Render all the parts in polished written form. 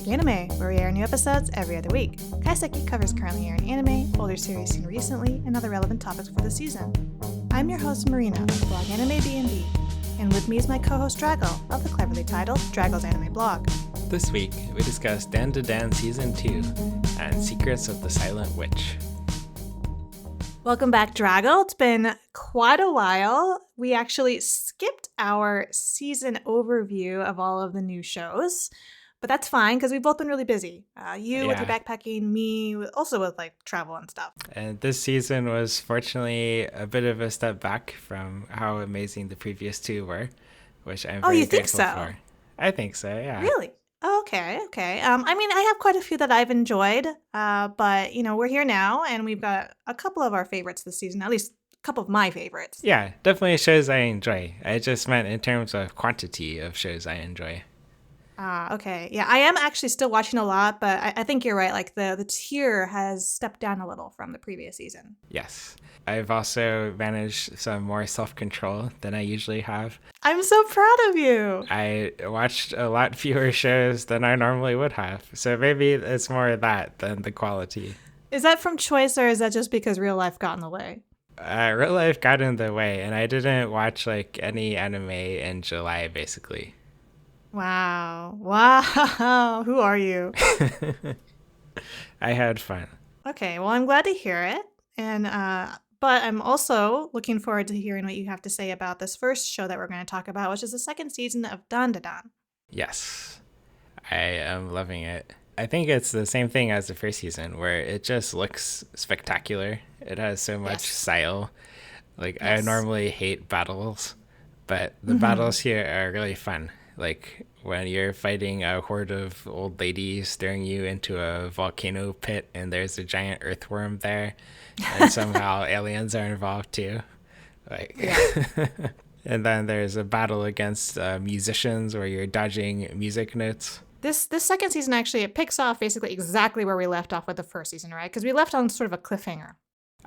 Kaiseki Anime, where we air new episodes every other week. Kaiseki covers currently airing anime, older series seen recently, and other relevant topics for the season. I'm your host Marina of the blog Anime B&B, and with me is my co-host Drago of the cleverly titled Drago's Anime Blog. This week, we discuss Dan to Dan Season 2 and Secrets of the Silent Witch. Welcome back, Drago. It's been quite a while. We actually skipped our season overview of all of the new shows, but that's fine because we've both been really busy. You with your backpacking, me also with like travel and stuff. And this season was fortunately a bit of a step back from how amazing the previous two were, which I'm very grateful for. I think so, yeah. Really? Okay. I mean, I have quite a few that I've enjoyed, but, you know, we're here now, and we've got a couple of our favorites this season, at least a couple of my favorites. Yeah, definitely shows I enjoy. I just meant in terms of quantity of shows I enjoy. Okay. Yeah, I am actually still watching a lot, but I think you're right. Like, the tier has stepped down a little from the previous season. Yes. I've also managed some more self-control than I usually have. I'm so proud of you. I watched a lot fewer shows than I normally would have. So maybe it's more that than the quality. Is that from choice, or is that just because real life got in the way? Real life got in the way, and I didn't watch like any anime in July, basically. Wow. Who are you? I had fun. Okay, well, I'm glad to hear it. And but I'm also looking forward to hearing what you have to say about this first show that we're going to talk about, which is the second season of Dan to Dan. Yes, I am loving it. I think it's the same thing as the first season, where it just looks spectacular. It has so much style. Like, I normally hate battles, but the battles here are really fun. Like, when you're fighting a horde of old ladies staring you into a volcano pit and there's a giant earthworm there, and somehow aliens are involved too. Like, and then there's a battle against musicians where you're dodging music notes. This second season, actually, it picks off basically exactly where we left off with the first season, right? Because we left on sort of a cliffhanger.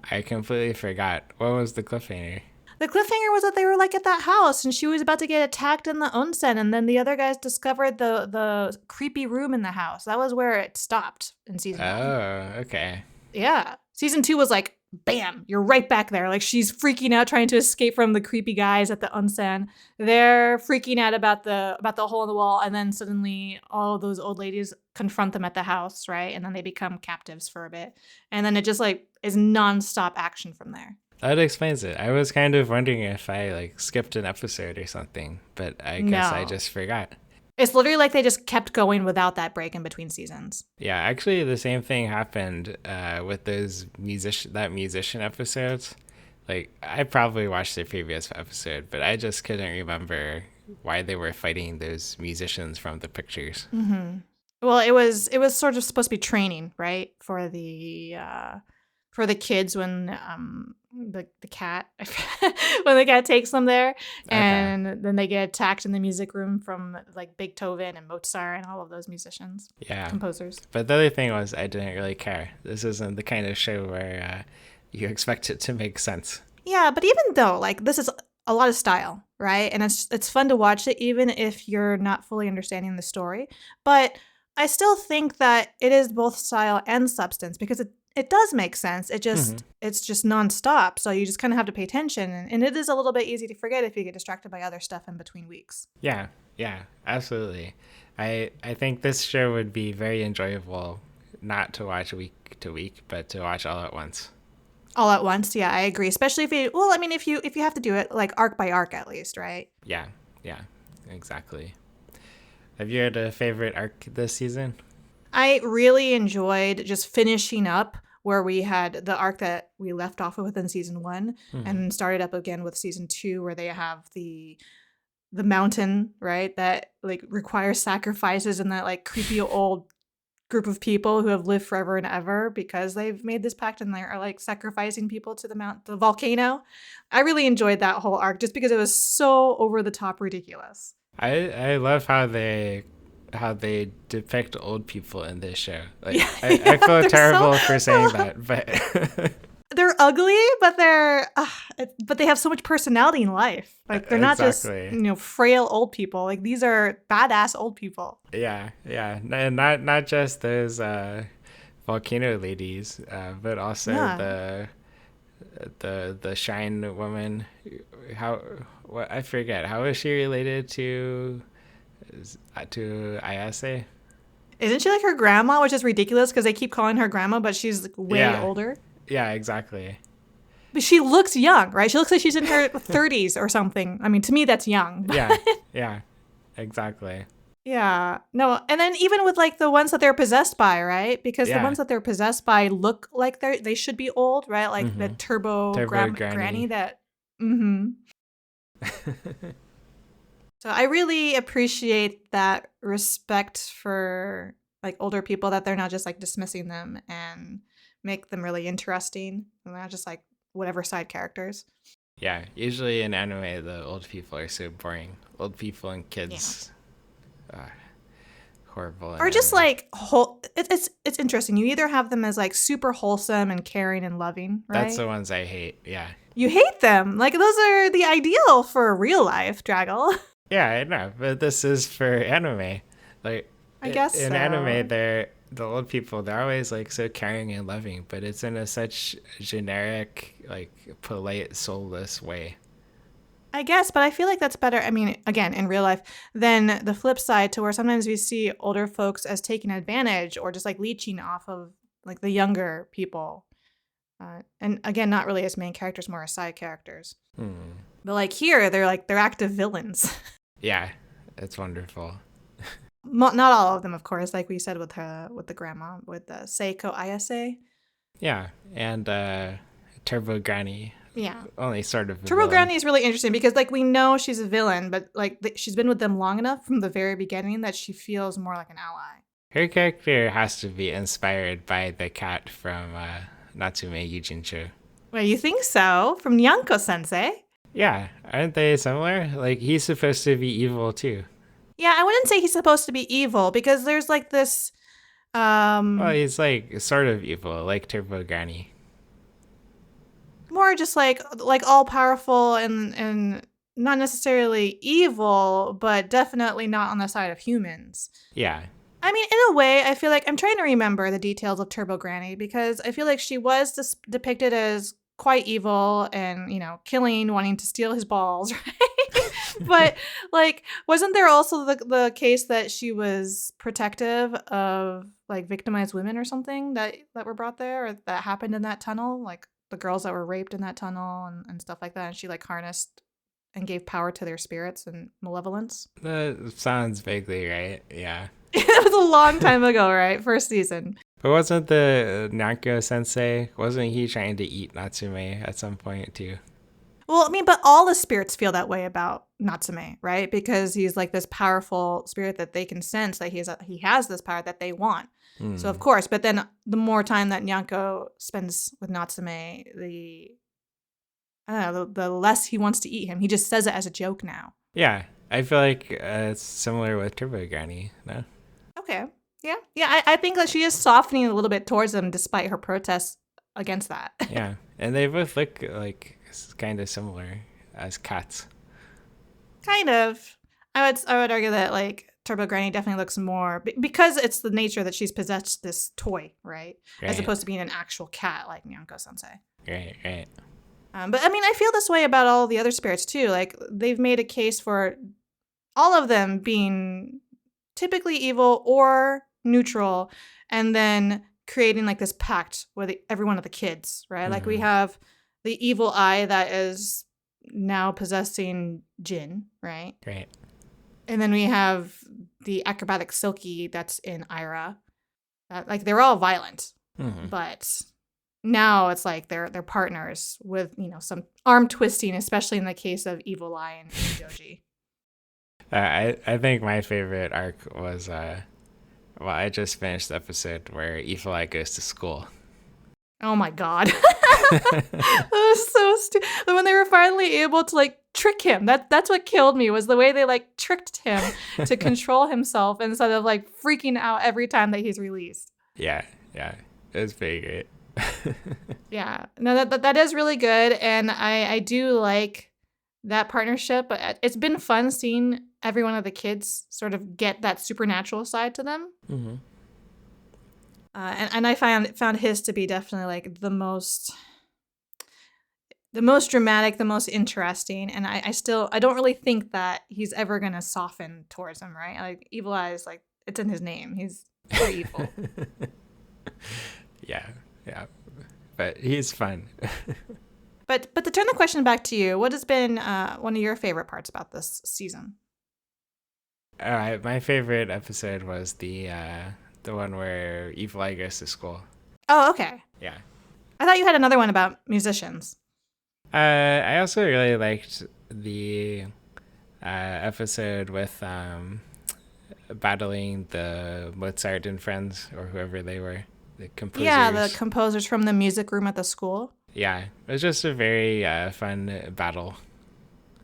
I completely forgot. What was the cliffhanger? The cliffhanger was that they were like at that house and she was about to get attacked in the onsen, and then the other guys discovered the creepy room in the house. That was where it stopped in season 1. Oh, okay. Yeah. Season 2 was like, bam, you're right back there. Like, she's freaking out trying to escape from the creepy guys at the onsen. They're freaking out about the hole in the wall, and then suddenly all of those old ladies confront them at the house, right? And then they become captives for a bit. And then it just like is nonstop action from there. That explains it. I was kind of wondering if I like skipped an episode or something, but I guess I just forgot. It's literally like they just kept going without that break in between seasons. Yeah, actually the same thing happened with those musician episodes. Like, I probably watched the previous episode, but I just couldn't remember why they were fighting those musicians from the pictures. Mm-hmm. Well, it was sort of supposed to be training, right, for the kids when the cat when the cat takes them there, and then they get attacked in the music room from like Beethoven and Mozart and all of those musicians, composers. But the other thing was I didn't really care. This isn't the kind of show where you expect it to make sense. Yeah, but even though like this is a lot of style, right, and it's fun to watch it even if you're not fully understanding the story, but I still think that it is both style and substance because it does make sense. It just it's just nonstop. So you just kind of have to pay attention. And it is a little bit easy to forget if you get distracted by other stuff in between weeks. Yeah, absolutely. I think this show would be very enjoyable not to watch week to week, but to watch all at once. All at once, yeah, I agree. Especially if you have to do it like arc by arc at least, right? Yeah, exactly. Have you had a favorite arc this season? I really enjoyed just finishing up where we had the arc that we left off with in season 1 and started up again with season 2, where they have the mountain, right, that like requires sacrifices, and that like creepy old group of people who have lived forever and ever because they've made this pact and they are like sacrificing people to the volcano. I really enjoyed that whole arc just because it was so over the top ridiculous. I love how they depict old people in this show. Like, I feel terrible for saying that, but they're ugly, but they have so much personality in life. Like they're not just frail old people. Like these are badass old people. Yeah, and not just those volcano ladies, but also the Shine woman. I forget, how is she related to Ayase? Isn't she like her grandma, which is ridiculous because they keep calling her grandma, but she's like way older. Yeah, exactly. But she looks young, right? She looks like she's in her 30s or something. I mean, to me, that's young. Yeah, exactly. Yeah. No, and then even with like the ones that they're possessed by, right? Because the ones that they're possessed by look like they should be old, right? Like the turbo granny that. So I really appreciate that respect for like older people, that they're not just like dismissing them, and make them really interesting. And they're not just like whatever side characters. Yeah, usually in anime, the old people are so boring. Old people and kids. Yeah. Horrible. Or just like it's interesting. You either have them as like super wholesome and caring and loving, right? That's the ones I hate. Yeah. You hate them. Like those are the ideal for real life, Draggle. Yeah, I know, but this is for anime. Like, I guess in so. anime, the old people, they're always like so caring and loving, but it's in such generic, like polite, soulless way. I guess, but I feel like that's better. I mean, again, in real life, than the flip side, to where sometimes we see older folks as taking advantage or just like leeching off of like the younger people. And again, not really as main characters, more as side characters. But like here, they're active villains. Yeah, it's wonderful. Not all of them, of course, like we said with the grandma, with Seiko Ayase. Yeah, and Turbo Granny. Yeah. Only sort of. Turbo Granny is really interesting because like we know she's a villain, but like she's been with them long enough from the very beginning that she feels more like an ally. Her character has to be inspired by the cat from Natsume Yujincho. Well, you think so? From Nyanko-sensei? Yeah, aren't they similar? Like, he's supposed to be evil, too. Yeah, I wouldn't say he's supposed to be evil, because there's, like, this, Well, he's, like, sort of evil, like Turbo Granny. More just, like all-powerful and not necessarily evil, but definitely not on the side of humans. Yeah. I mean, in a way, I feel like I'm trying to remember the details of Turbo Granny, because I feel like she was depicted as quite evil and, killing, wanting to steal his balls, right? But, like, wasn't there also the case that she was protective of, like, victimized women or something that were brought there, or that happened in that tunnel? Like, the girls that were raped in that tunnel and stuff like that, and she, like, harnessed and gave power to their spirits and malevolence? That sounds vaguely right, yeah. It was a long time ago, right? First season. But wasn't the Nyanko-sensei, wasn't he trying to eat Natsume at some point, too? Well, I mean, but all the spirits feel that way about Natsume, right? Because he's like this powerful spirit that they can sense that he has this power that they want. So, of course, but then the more time that Nyanko spends with Natsume, the less he wants to eat him. He just says it as a joke now. Yeah, I feel like it's similar with Turbo Granny, no? Okay. Yeah. I think that she is softening a little bit towards him despite her protests against that. Yeah, and they both look like kind of similar as cats. Kind of. I would argue that like Turbo Granny definitely looks more because it's the nature that she's possessed this toy, right? As opposed to being an actual cat like Nyanko-sensei. Right. But I mean, I feel this way about all the other spirits too. Like they've made a case for all of them being typically evil or neutral, and then creating like this pact with every one of the kids, right? Like we have the evil eye that is now possessing Jin, right? Right. And then we have the acrobatic Silky that's in Ira. Like they're all violent, but now it's like they're partners with some arm twisting, especially in the case of Evil Eye and Joji. I think my favorite arc was I just finished the episode where Evil Eye goes to school. Oh my god. That was so stupid. When they were finally able to like trick him, that's what killed me, was the way they like tricked him to control himself instead of like freaking out every time that he's released. Yeah, it was pretty great. Yeah. No, that is really good. And I do like that partnership. But it's been fun seeing every one of the kids sort of get that supernatural side to them. Mm-hmm. And I found his to be definitely like the most dramatic, the most interesting. And I don't really think that he's ever gonna soften towards him, right? Like Evil Eyes, like it's in his name. He's very evil. Yeah, yeah. But he's fun. But to turn the question back to you, what has been one of your favorite parts about this season? All right, my favorite episode was the one where Evil Eye goes to school. Oh, okay. Yeah. I thought you had another one about musicians. I also really liked the episode with battling the Mozart and friends, or whoever they were, the composers. Yeah, the composers from the music room at the school. Yeah, it was just a very fun battle.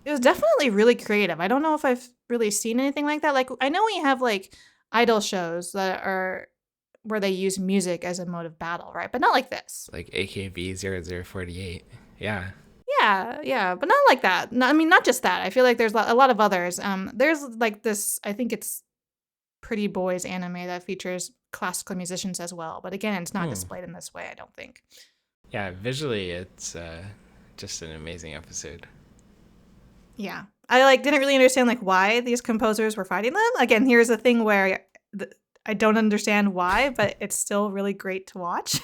It was definitely really creative. I don't know if I've really seen anything like that. Like, I know we have like idol shows that are where they use music as a mode of battle, right? But not like this. Like AKB 0048. Yeah. Yeah, but not like that. No, I mean, not just that. I feel like there's a lot of others. There's like this, I think it's Pretty Boys anime that features classical musicians as well. But again, it's not displayed in this way, I don't think. Yeah, visually, it's just an amazing episode. Yeah. I like didn't really understand like why these composers were fighting them. Again, here's a thing where I don't understand why, but it's still really great to watch.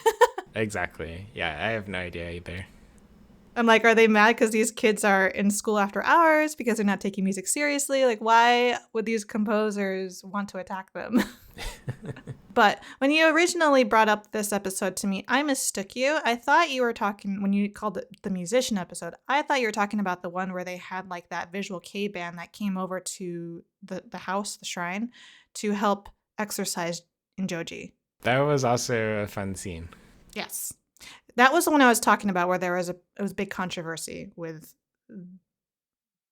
Exactly. Yeah, I have no idea either. I'm like, are they mad because these kids are in school after hours because they're not taking music seriously? Like, why would these composers want to attack them? But when you originally brought up this episode to me, I mistook you. I thought you were talking, when you called it the musician episode, I thought you were talking about the one where they had like that visual K band that came over to the house, the shrine, to help exorcise Injoji. That was also a fun scene. Yes. That was the one I was talking about where it was a big controversy with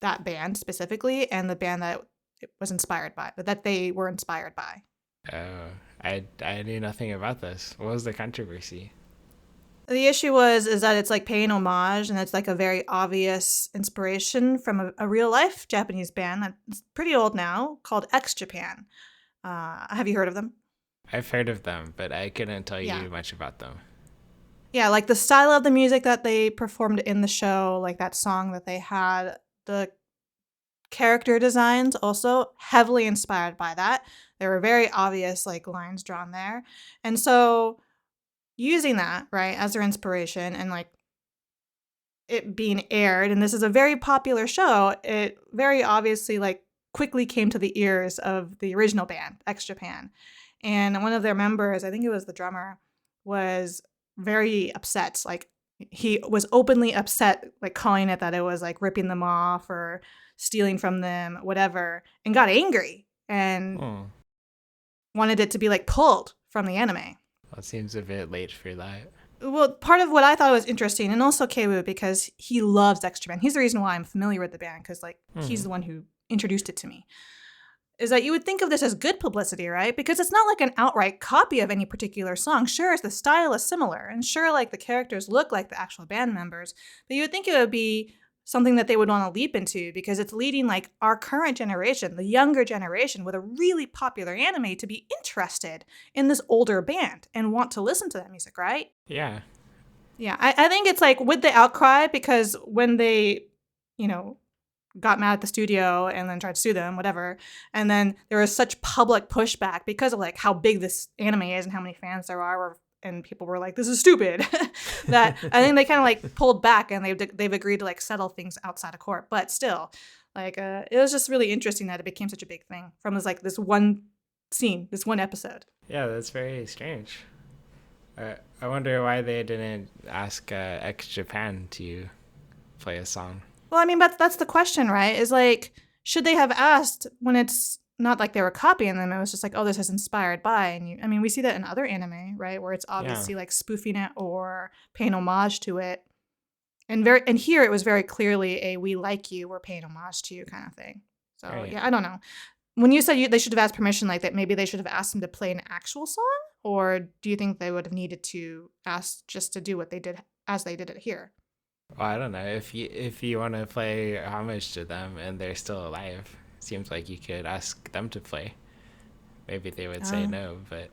that band specifically and the band that it was inspired by, that they were inspired by. Oh, I knew nothing about this. What was the controversy? The issue is that it's like paying homage and it's like a very obvious inspiration from a real life Japanese band that's pretty old now called X Japan. Have you heard of them? I've heard of them, but I couldn't tell Yeah. you much about them. Yeah, like the style of the music that they performed in the show, like that song that they had, the character designs also heavily inspired by that. There were very obvious like lines drawn there. And so using that, right, as their inspiration and like it being aired, and this is a very popular show, it very obviously like quickly came to the ears of the original band, X Japan. And one of their members, I think it was the drummer, was very upset. Like he was openly upset, like calling it that it was like ripping them off or stealing from them, whatever, and got angry and wanted it to be like pulled from the anime. Well, it seems a bit late for that. Well, part of what I thought was interesting, and also Keiwu, because he loves X Japan. He's the reason why I'm familiar with the band, because like he's the one who introduced it to me. Is that you would think of this as good publicity, right? Because it's not like an outright copy of any particular song. Sure, the style is similar, and sure, like the characters look like the actual band members, but you would think it would be something that they would want to leap into because it's leading like our current generation, the younger generation with a really popular anime to be interested in this older band and want to listen to that music, right? Yeah. Yeah, I think it's like with the outcry because when they, got mad at the studio and then tried to sue them, whatever. And then there was such public pushback because of like how big this anime is and how many fans there are, and people were like, "This is stupid." That I think they kind of like pulled back and they've agreed to like settle things outside of court. But still, like it was just really interesting that it became such a big thing from this one scene, this one episode. Yeah, that's very strange. I wonder why they didn't ask X Japan to play a song. Well, I mean, that's the question, right? Is like, should they have asked when it's not like they were copying them? It was just like, oh, this is inspired by. And we see that in other anime, right? Where it's obviously like spoofing it or paying homage to it. And here it was very clearly a "we like you, we're paying homage to you" kind of thing. So yeah, I don't know. When you said they should have asked permission like that, maybe they should have asked them to play an actual song. Or do you think they would have needed to ask just to do what they did as they did it here? Well, I don't know if you want to play homage to them and they're still alive. Seems like you could ask them to play. Maybe they would say no, but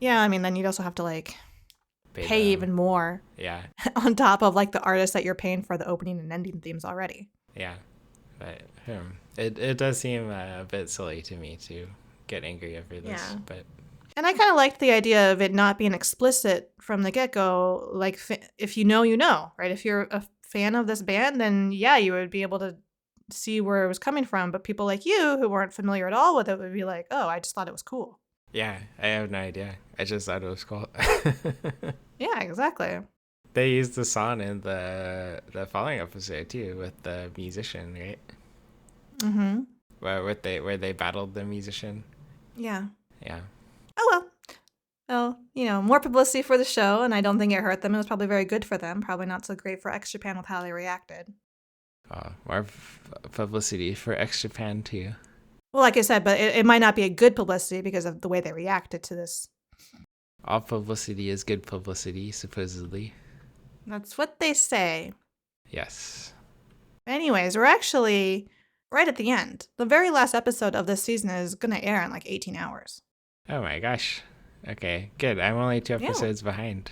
yeah, I mean, then you'd also have to like pay them. even more. Yeah, on top of like the artists that you're paying for the opening and ending themes already. yeah, but it does seem a bit silly to me to get angry over this. Yeah. But And I kind of liked the idea of it not being explicit from the get-go. Like, if you know, you know, right? If you're a fan of this band, then yeah, you would be able to see where it was coming from. But people like you who weren't familiar at all with it would be like, oh, I just thought it was cool. yeah, I have no idea. I just thought it was cool. Yeah, exactly. They used the song in the following episode too with the musician, right? Mm-hmm. Where they battled the musician. Yeah. Yeah. Oh, well. Well, you know, more publicity for the show, and I don't think it hurt them. It was probably very good for them. Probably not so great for X Japan with how they reacted. More publicity for X Japan too. Well, like I said, but it might not be a good publicity because of the way they reacted to this. All publicity is good publicity, supposedly. That's what they say. Yes. Anyways, we're actually right at the end. The very last episode of this season is going to air in like 18 hours. Oh my gosh. Okay, good. I'm only 2 episodes behind.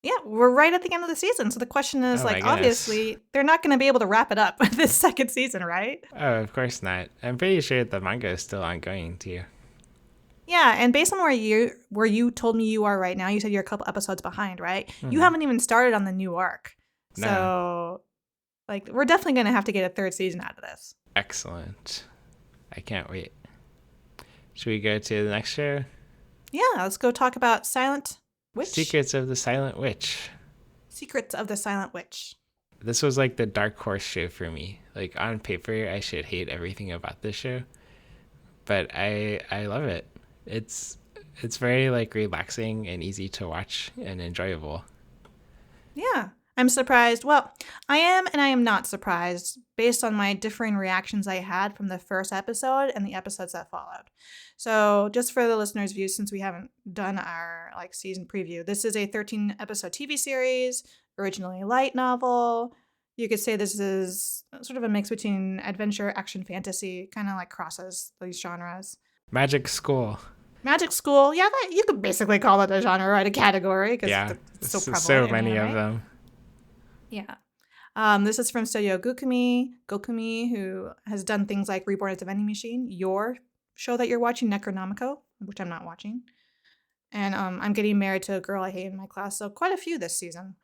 Yeah, we're right at the end of the season. So the question is, like, obviously, they're not going to be able to wrap it up with this second season, right? Oh, of course not. I'm pretty sure the manga is still ongoing, too. Yeah, and based on where you told me you are right now, you said you're a couple episodes behind, right? Mm-hmm. You haven't even started on the new arc. No. So, like, we're definitely going to have to get a third season out of this. Excellent. I can't wait. Should we go to the next show? Yeah, let's go talk about Silent Witch. Secrets of the Silent Witch. Secrets of the Silent Witch. This was like the dark horse show for me. Like, on paper, I should hate everything about this show, but I love it. It's very like relaxing and easy to watch and enjoyable. Yeah, I'm surprised. Well, I am and I am not surprised based on my differing reactions I had from the first episode and the episodes that followed. So just for the listeners' views, since we haven't done our like season preview, this is a 13 episode TV series, originally a light novel. You could say this is sort of a mix between adventure, action, fantasy, kind of like crosses these genres. Magic School. Yeah, you could basically call it a genre, right? A category, because it's so prevalent. So many of them. Yeah. This is from Studio Gokumi, who has done things like Reborn as a Vending Machine, your show that you're watching, Necronomico, which I'm not watching, and I'm Getting Married to a Girl I Hate in My Class, so quite a few this season.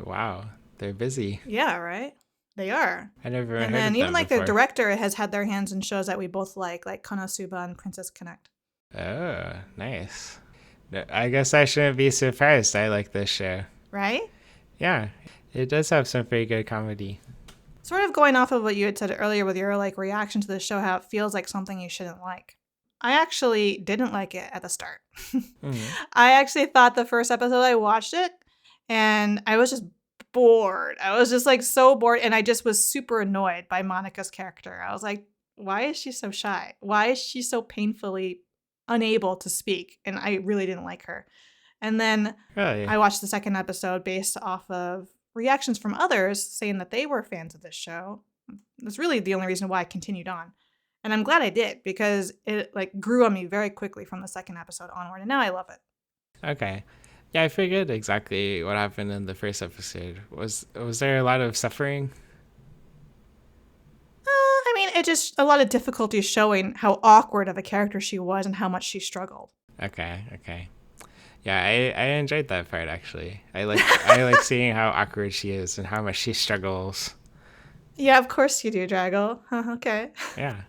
Wow, they're busy. Yeah, right? They are. I never heard of them. And then even like before. the director has had their hands in shows that we both like Konosuba and Princess Connect. Oh, nice. I guess I shouldn't be surprised. I like this show. Right? Yeah, it does have some pretty good comedy. Sort of going off of what you had said earlier with your like reaction to the show, how it feels like something you shouldn't like. I actually didn't like it at the start. Mm-hmm. I actually thought the first episode I watched it and I was just bored. I was just like so bored and I just was super annoyed by Monica's character. I was like, why is she so shy? Why is she so painfully unable to speak? And I really didn't like her. And then I watched the second episode based off of reactions from others saying that they were fans of this show. That's really the only reason why I continued on. And I'm glad I did because it like grew on me very quickly from the second episode onward. And now I love it. Okay. Yeah, I figured exactly what happened in the first episode. Was there a lot of suffering? I mean, it just a lot of difficulty showing how awkward of a character she was and how much she struggled. Okay. Yeah, I enjoyed that part actually. I like seeing how awkward she is and how much she struggles. Yeah, of course you do, Drago. Okay. Yeah.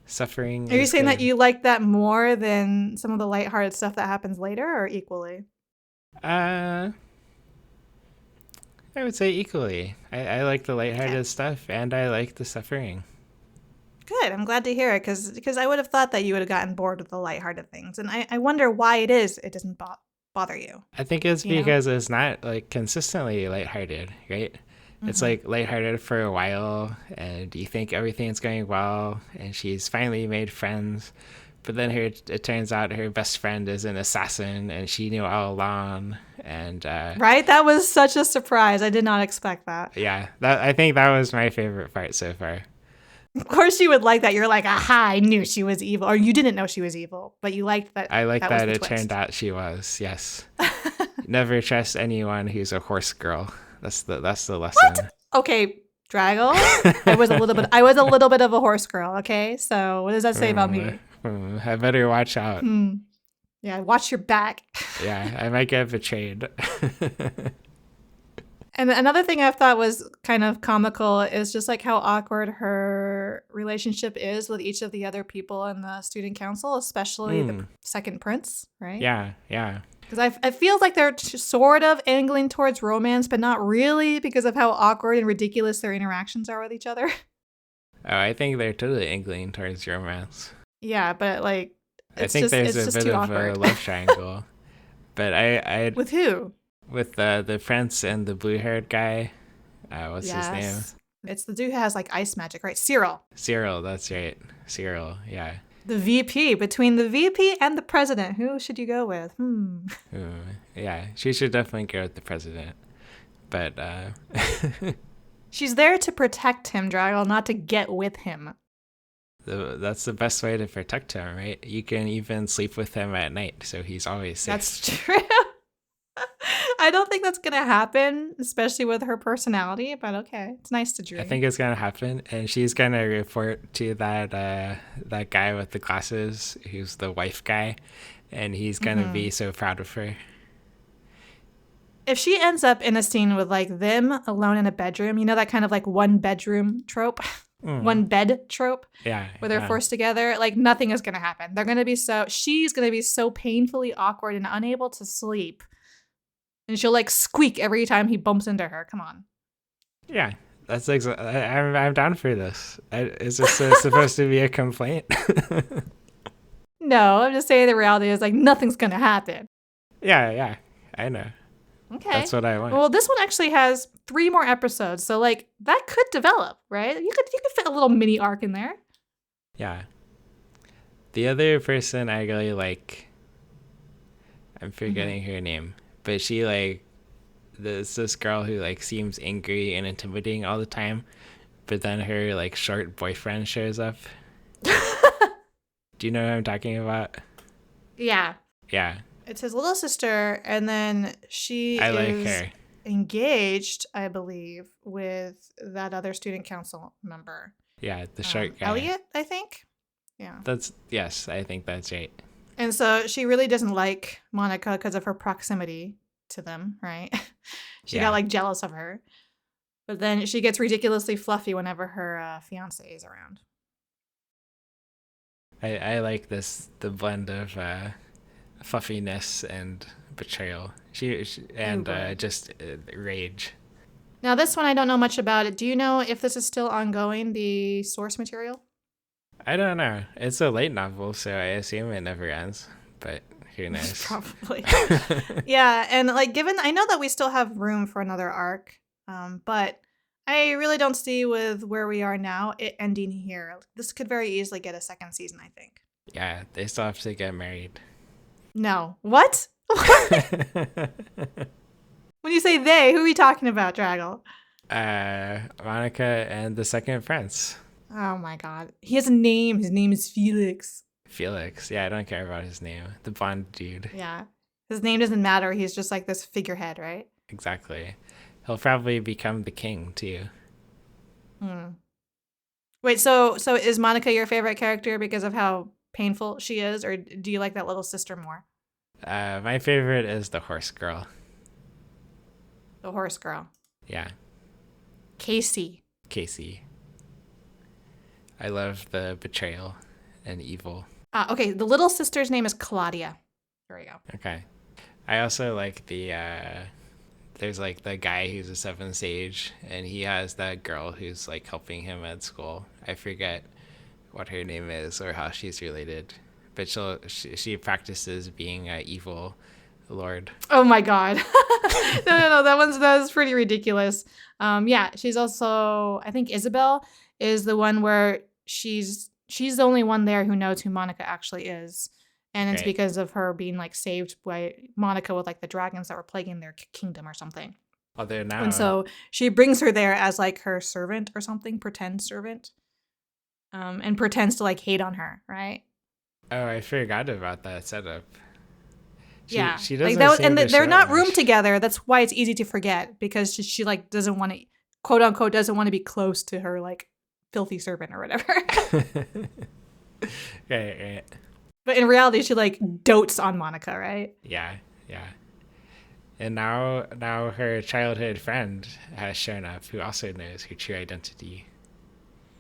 Suffering. Are you saying that you like that more than some of the lighthearted stuff that happens later, or equally? I would say equally. I like the lighthearted stuff, and I like the suffering. Good. I'm glad to hear it, because I would have thought that you would have gotten bored with the lighthearted things, and I wonder why it doesn't bother you. I think it's because it's not like consistently lighthearted, right? Mm-hmm. It's like lighthearted for a while, and you think everything's going well, and she's finally made friends, But then it turns out her best friend is an assassin, and she knew all along. And right, that was such a surprise. I did not expect that. yeah, I think that was my favorite part so far. Of course, you would like that. You're like, aha! I knew she was evil, or you didn't know she was evil, but you liked that. I like that it twist. Turned out she was. Yes. Never trust anyone who's a horse girl. That's the lesson. What? Okay, Draggle. I was a little bit of a horse girl. Okay, so what does that say about me? I better watch out. Yeah, watch your back. Yeah, I might get betrayed. And another thing I thought was kind of comical is just like how awkward her relationship is with each of the other people in the student council, especially the second prince, right? Yeah. Because I feel like they're sort of angling towards romance, but not really because of how awkward and ridiculous their interactions are with each other. Oh, I think they're totally angling towards romance. Yeah, but like, I think there's a bit of a love triangle. But I with who? With the prince and the blue-haired guy. What's his name? It's the dude who has like ice magic, right? Cyril, that's right. Cyril, yeah. The VP. Between the VP and the president, who should you go with? Yeah, she should definitely go with the president. But she's there to protect him, Draggle, not to get with him. That's the best way to protect him, right? You can even sleep with him at night, so he's always safe. That's true. I don't think that's going to happen, especially with her personality, but okay. It's nice to dream. I think it's going to happen, and she's going to report to that guy with the glasses, who's the wife guy, and he's going to be so proud of her. If she ends up in a scene with like them alone in a bedroom, you know that kind of like one bedroom trope? One bed trope, yeah, where they're forced together, like nothing is going to happen. She's going to be so painfully awkward and unable to sleep. And she'll like squeak every time he bumps into her. Come on. Yeah, that's I'm down for this. Is this supposed to be a complaint? No, I'm just saying the reality is like nothing's gonna happen. Yeah, I know. Okay, that's what I want. Well, this one actually has 3 more episodes, so like that could develop, right? You could fit a little mini arc in there. Yeah. The other person I really like, I'm forgetting her name. But she like, there's this girl who like seems angry and intimidating all the time, but then her like short boyfriend shows up. Do you know what I'm talking about? Yeah. Yeah. It's his little sister, and then she is like her. Engaged, I believe, with that other student council member. Yeah, the short guy. Elliot, I think. Yeah. Yes, I think that's right. And so she really doesn't like Monica because of her proximity to them, right? She got like jealous of her. But then she gets ridiculously fluffy whenever her fiance is around. I like the blend of fluffiness and betrayal. She and just rage. Now this one I don't know much about it. Do you know if this is still ongoing, the source material? I don't know. It's a light novel, so I assume it never ends, but who knows? Probably. Yeah, and like I know that we still have room for another arc, but I really don't see with where we are now it ending here. This could very easily get a second season, I think. Yeah, they still have to get married. No. What? When you say they, who are we talking about, Draggle? Monica and the second prince. Oh my god. He has a name. His name is Felix. Felix. Yeah, I don't care about his name. The blonde dude. Yeah. His name doesn't matter. He's just like this figurehead, right? Exactly. He'll probably become the king, too. Wait, so is Monica your favorite character because of how painful she is, or do you like that little sister more? My favorite is the horse girl. The horse girl. Yeah. Casey. I love the betrayal and evil. Okay, the little sister's name is Claudia. There we go. Okay. I also like there's like the guy who's a 7th sage, and he has that girl who's like helping him at school. I forget what her name is or how she's related, but she practices being an evil lord. Oh my god. No, that was pretty ridiculous. Yeah, she's also, I think Isabel is the one where she's she's the only one there who knows who Monica actually is. And it's Right. because of her being like saved by Monica with like the dragons that were plaguing their kingdom or something. Although And now, so she brings her there as like her servant or something, pretend servant, and pretends to like hate on her, right? oh, I forgot about that setup. Yeah, She like doesn't that, seem and to they're show not up roomed much. together. That's why it's easy to forget because she like doesn't want to, quote unquote, doesn't want to be close to her like filthy servant or whatever. Right. But in reality, she like dotes on Monica, right? Yeah. And now her childhood friend has shown up, who also knows her true identity.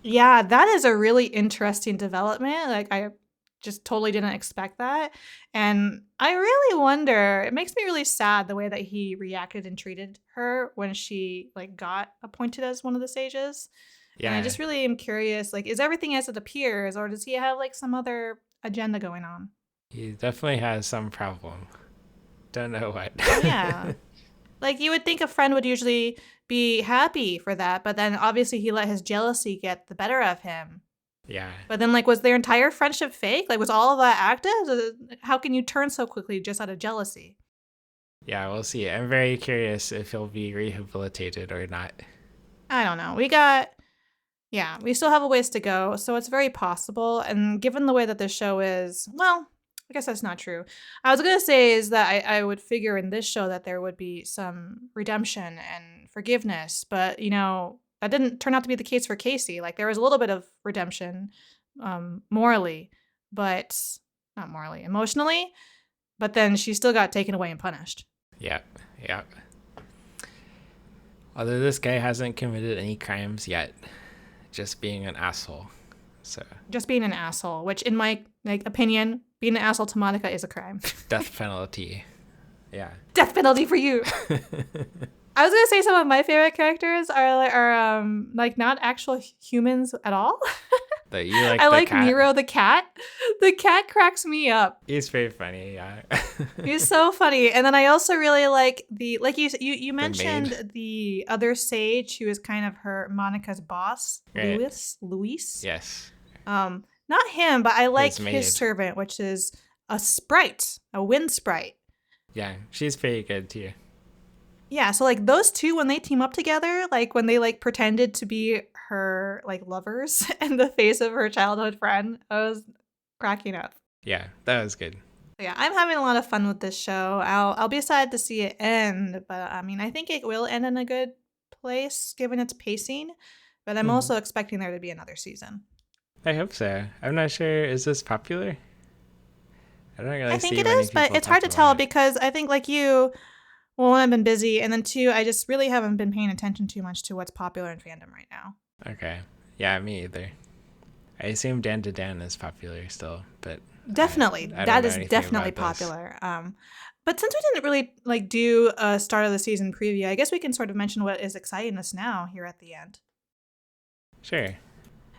Yeah, that is a really interesting development. Like I just totally didn't expect that. And I really wonder, it makes me really sad the way that he reacted and treated her when she like got appointed as one of the sages. And I Yeah, just really am curious, like, is everything as it appears, or does he have like some other agenda going on? he definitely has some problem. Don't know what. Oh yeah. Like you would think a friend would usually be happy for that, but then obviously he let his jealousy get the better of him. Yeah. But then, like, was their entire friendship fake? Like, was all of that active? How can you turn so quickly just out of jealousy? Yeah, we'll see. I'm very curious if he'll be rehabilitated or not. I don't know. We still have a ways to go, so it's very possible. And given the way that this show is, well, I guess that's not true. I was going to say is that I would figure in this show that there would be some redemption and forgiveness, but, that didn't turn out to be the case for Casey. Like, there was a little bit of redemption morally, but not morally, emotionally, but then she still got taken away and punished. Yep. Although this guy hasn't committed any crimes yet, just being an asshole. So Just being an asshole, which in my opinion, being an asshole to Monica is a crime. death penalty. Yeah. Death penalty for you. I was gonna say some of my favorite characters are like not actual humans at all. But you like I the like cat? Nero the cat. The cat cracks me up. He's very funny, yeah. He's so funny. And then I also really like you maid. mentioned the other sage who is kind of her Monica's boss, Right. Luis. Yes. Not him, but I like maid. his servant, which is a sprite, a wind sprite. Yeah, she's very good too. Yeah, so like those two when they team up together, like when they like pretended to be her like lovers in the face of her childhood friend, I was cracking up. Yeah, that was good. Yeah, I'm having a lot of fun with this show. I'll be sad to see it end, but I mean, I think it will end in a good place given its pacing. But I'm also expecting there to be another season. I hope so. I'm not sure. Is this popular? I don't really I think see it many is, but people it's hard to talk tell about it. because I think like you, well, one, I've been busy, and then two, I just really haven't been paying attention too much to what's popular in fandom right now. Okay. Yeah, me either. I assume Dan to Dan is popular still, but Definitely, I don't that know is anything definitely about this. popular. But since we didn't really like do a start of the season preview, I guess we can sort of mention what is exciting us now here at the end. Sure.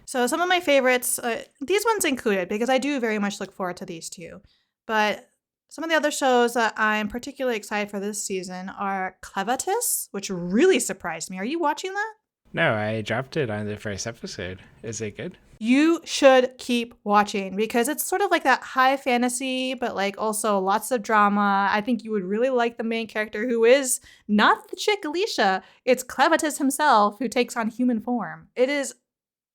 So some of my favorites, these ones included, because I do very much look forward to these two. But some of the other shows that I'm particularly excited for this season are Clevatis, which really surprised me. Are you watching that? No, I dropped it on the first episode. Is it good? You should keep watching because it's sort of like that high fantasy, but like also lots of drama. I think you would really like the main character who is not the chick Alicia. It's Clevatis himself who takes on human form. It is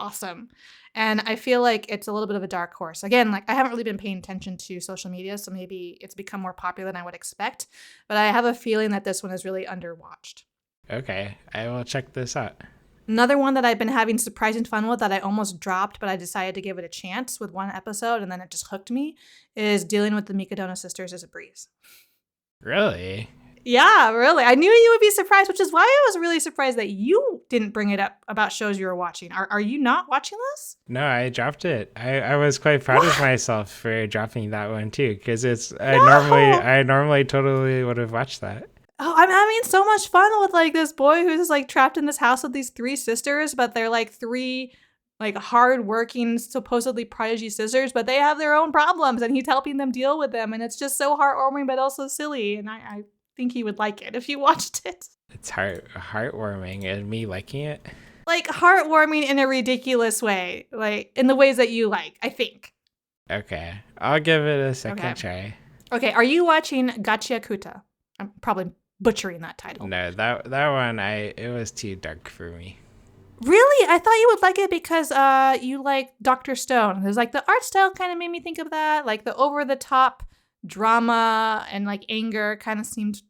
awesome. And I feel like it's a little bit of a dark horse. Again, like I haven't really been paying attention to social media, so maybe it's become more popular than I would expect. But I have a feeling that this one is really underwatched. Okay, I will check this out. Another one that I've been having surprising fun with that I almost dropped, but I decided to give it a chance with one episode and then it just hooked me, is Dealing with the Mikadona Sisters is a Breeze. Really? Yeah, really. I knew you would be surprised, which is why I was really surprised that you didn't bring it up about shows you were watching. Are you not watching this? No, I dropped it. I was quite proud of myself for dropping that one too, because I normally totally would have watched that. Oh, I'm having so much fun with like this boy who's like trapped in this house with these three sisters, but they're like three like hardworking, supposedly prodigy sisters, but they have their own problems and he's helping them deal with them. And it's just so heartwarming, but also silly. And I think he would like it if you watched it. It's heartwarming and me liking it. like heartwarming in a ridiculous way, like in the ways that you like, I think. Okay. I'll give it a second try. Okay, are you watching Gachiakuta? I'm probably butchering that title. No, that one it was too dark for me. Really? I thought you would like it because you like Dr. Stone. There's like the art style kind of made me think of that. Like the over the top drama and like anger kind of seemed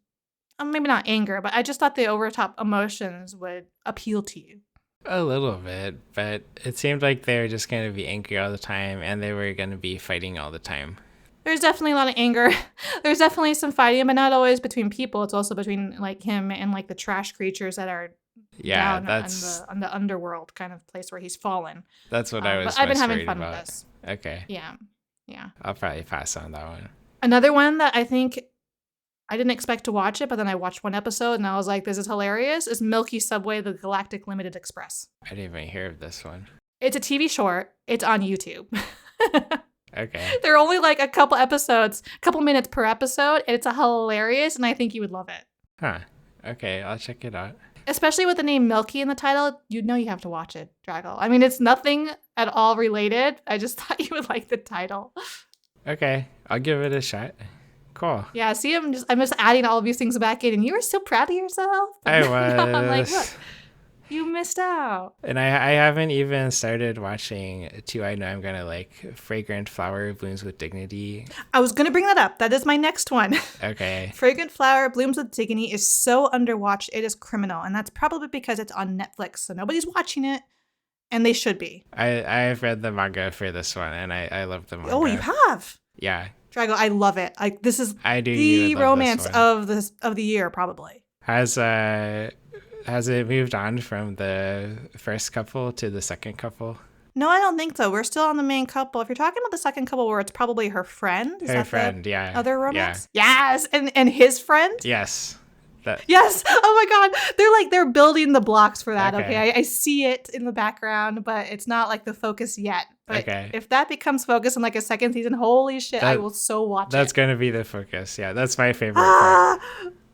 maybe not anger, but I just thought the over the top emotions would appeal to you. A little bit, but it seemed like they were just going to be angry all the time and they were going to be fighting all the time. There's definitely a lot of anger. There's definitely some fighting, but not always between people. It's also between like him and like the trash creatures that are down on the underworld kind of place where he's fallen. That's what I was. But I've been having fun with this. Okay. Yeah. I'll probably pass on that one. Another one that I think I didn't expect to watch it, but then I watched one episode and I was like, this is hilarious, is Milky Subway, the Galactic Limited Express. I didn't even hear of this one. It's a TV short. It's on YouTube. Okay. They're only like a couple minutes per episode, and it's hilarious, and I think you would love it. Huh. Okay, I'll check it out. Especially with the name Milky in the title, you know you have to watch it, Drago. I mean, it's nothing at all related. I just thought you would like the title. Okay, I'll give it a shot. Cool. Yeah, see, I'm just adding all of these things back in, and you were so proud of yourself. I was. I'm like, look, you missed out. And I haven't even started watching two I know I'm gonna like, Fragrant Flower Blooms with Dignity. I was gonna bring that up. That is my next one. Okay. Fragrant Flower Blooms with Dignity is so underwatched. It is criminal, and that's probably because it's on Netflix, so nobody's watching it, and they should be. I've read the manga for this one, and I love the manga. Oh, you have? Yeah. Drago, I love it. Like this is the romance of the year, probably. Has it moved on from the first couple to the second couple? No, I don't think so. We're still on the main couple. If you're talking about the second couple where it's probably her friend. Is her that friend, the yeah. Other romance? Yeah. Yes. And his friend? Yes. Yes. Oh my God. They're building the blocks for that. Okay. I see it in the background, but it's not like the focus yet. But if that becomes focus in like a second season, holy shit, I will so watch it. That's going to be the focus. Yeah. That's my favorite part.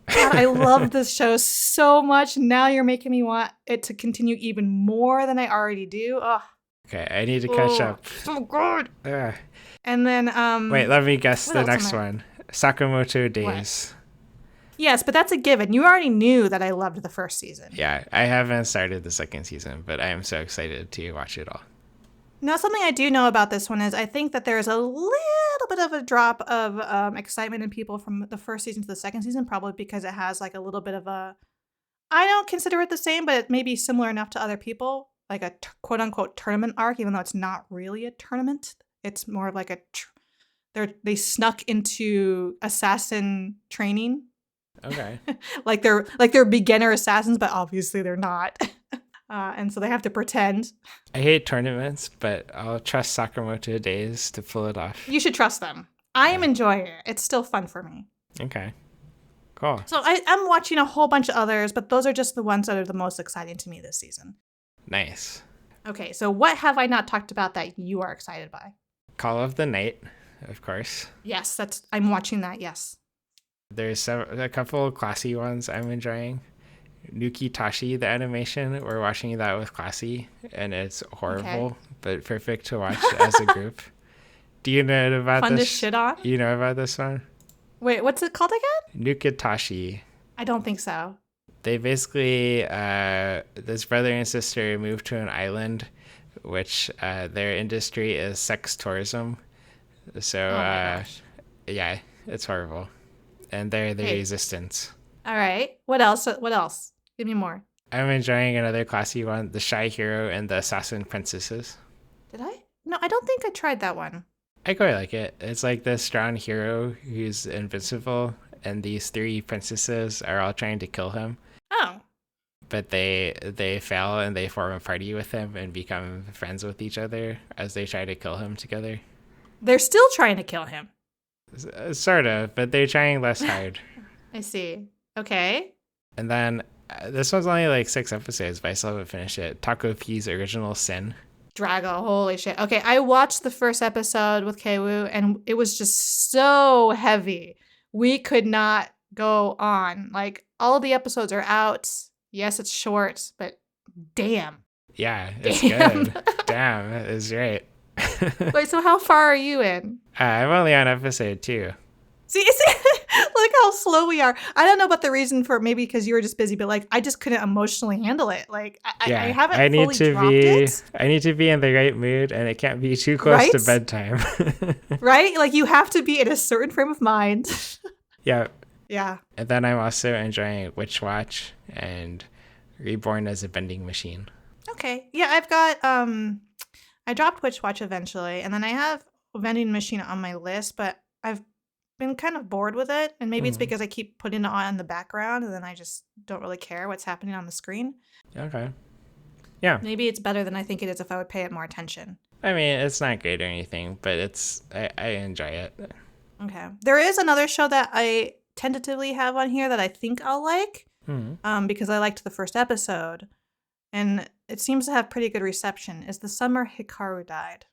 God, I love this show so much. Now you're making me want it to continue even more than I already do. Ugh. Okay, I need to catch up. So good. And then wait, let me guess the next one. Sakamoto Days. What? Yes, but that's a given. You already knew that I loved the first season. Yeah, I haven't started the second season, but I am so excited to watch it all. Now, something I do know about this one is I think that there's a little bit of a drop of excitement in people from the first season to the second season, probably because it has like a little bit of a, I don't consider it the same, but it may be similar enough to other people, like a quote unquote tournament arc, even though it's not really a tournament. It's more of like they snuck into assassin training. Okay. like they're beginner assassins, but obviously they're not. And so they have to pretend. I hate tournaments, but I'll trust Sakamoto Days to pull it off. You should trust them. I am enjoying it. It's still fun for me. Okay. Cool. So I'm watching a whole bunch of others, but those are just the ones that are the most exciting to me this season. Nice. Okay, so what have I not talked about that you are excited by? Call of the Night, of course. Yes, I'm watching that, yes. There's a couple classy ones I'm enjoying. Nuki Tashi, the animation, we're watching that with Classy, and it's horrible, but perfect to watch as a group. Do you know about this? Fun to shit on? You know about this one? Wait, what's it called again? Nuki Tashi. I don't think so. They basically, this brother and sister moved to an island, which their industry is sex tourism. So, yeah, it's horrible. And they're the resistance. All right. What else? Give me more. I'm enjoying another classy one, The Shy Hero and the Assassin Princesses. Did I? No, I don't think I tried that one. I quite like it. It's like this strong hero who's invincible, and these three princesses are all trying to kill him. Oh. But they fail, and they form a party with him and become friends with each other as they try to kill him together. They're still trying to kill him. Sort of, but they're trying less hard. I see. Okay. And then this one's only like 6 episodes, but I still haven't finished it. Taco P's Original Sin. Drago, holy shit. Okay, I watched the first episode with Keiwoo, and it was just so heavy. We could not go on. Like, all the episodes are out. Yes, it's short, but damn. Yeah, it's Damn. good. Damn, that is right. Wait, so how far are you in? I'm only on episode 2. See, look how slow we are. I don't know about the reason for maybe because you were just busy, but like I just couldn't emotionally handle it. Like I Yeah, haven't fully dropped it. I need to be in the right mood, and it can't be too close Right? to bedtime. Right? Like you have to be in a certain frame of mind. Yeah. Yeah. And then I'm also enjoying Witch Watch and Reborn as a Bending Machine. Okay. Yeah, I've got I dropped Witch Watch eventually, and then I have Vending Machine on my list, but I've been kind of bored with it, and maybe it's because I keep putting it on in the background and then I just don't really care what's happening on the screen. Okay. Yeah. Maybe it's better than I think it is if I would pay it more attention. I mean, it's not great or anything, but I enjoy it. Okay. There is another show that I tentatively have on here that I think I'll like, because I liked the first episode, and it seems to have pretty good reception. Is The Summer Hikaru Died.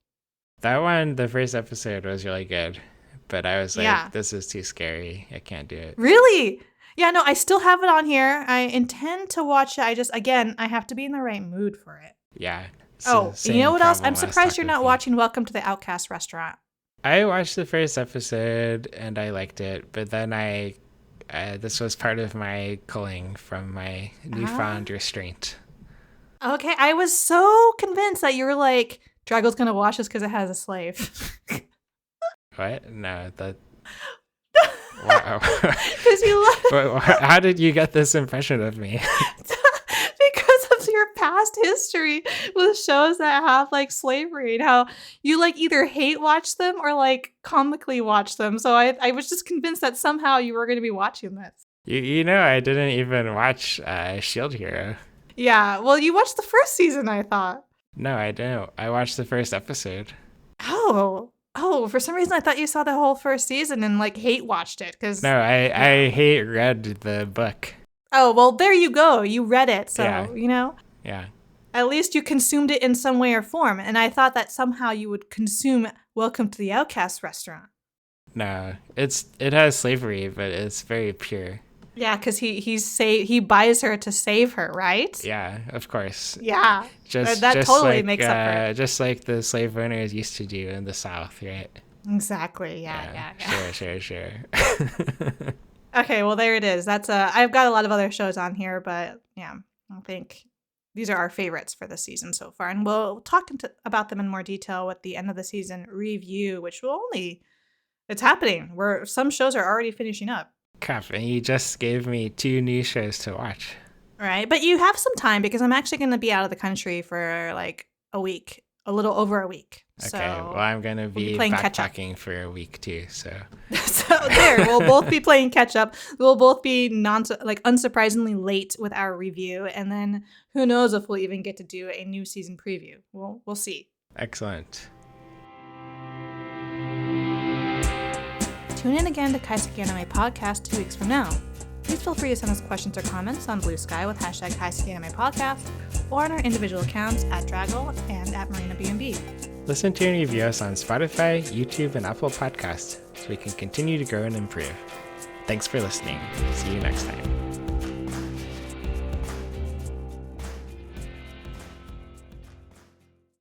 That one, the first episode was really good, but I was like, Yeah. this is too scary. I can't do it. Really? Yeah, no, I still have it on here. I intend to watch it. I have to be in the right mood for it. Yeah. Oh, you know what else? I'm surprised you're not watching Welcome to the Outcast Restaurant. I watched the first episode and I liked it, but then this was part of my culling from my newfound restraint. Okay, I was so convinced that you were like, Drago's gonna watch this because it has a slave. What? No, that. Wow. Because you love. How did you get this impression of me? Because of your past history with shows that have like slavery and how you like either hate watch them or like comically watch them. So I was just convinced that somehow you were going to be watching this. You know, I didn't even watch Shield Hero. Yeah, well, you watched the first season, I thought. No, I didn't. I watched the first episode. Oh, for some reason I thought you saw the whole first season and like hate watched it because. No, I hate read the book. Oh, well, there you go. You read it, so, Yeah. Yeah. At least you consumed it in some way or form, and I thought that somehow you would consume Welcome to the Outcast Restaurant. No, it has slavery, but it's very pure. Yeah, because he buys her to save her, right? Yeah, of course. Yeah, Just totally like, makes up for it. just like the slave owners used to do in the South, right? Exactly. Yeah. Sure. Okay, well there it is. I've got a lot of other shows on here, but yeah, I think these are our favorites for this season so far, and we'll talk about them in more detail with the end of the season review, which it's happening. Where some shows are already finishing up. Crap, and you just gave me 2 new shows to watch. All right, but you have some time because I'm actually going to be out of the country for like a week, a little over a week. Okay, so well, I'm going to be playing catch-up. backpacking for a week too, so. So there, we'll both be playing catch up. We'll both be unsurprisingly late with our review, and then who knows if we'll even get to do a new season preview. We'll see. Excellent. Tune in again to Kaiseki Anime Podcast 2 weeks from now. Please feel free to send us questions or comments on Blue Sky with hashtag Kaiseki Anime Podcast or on our individual accounts at Draggle and at MarinaBnB. Listen to and review us on Spotify, YouTube, and Apple Podcasts so we can continue to grow and improve. Thanks for listening. See you next time.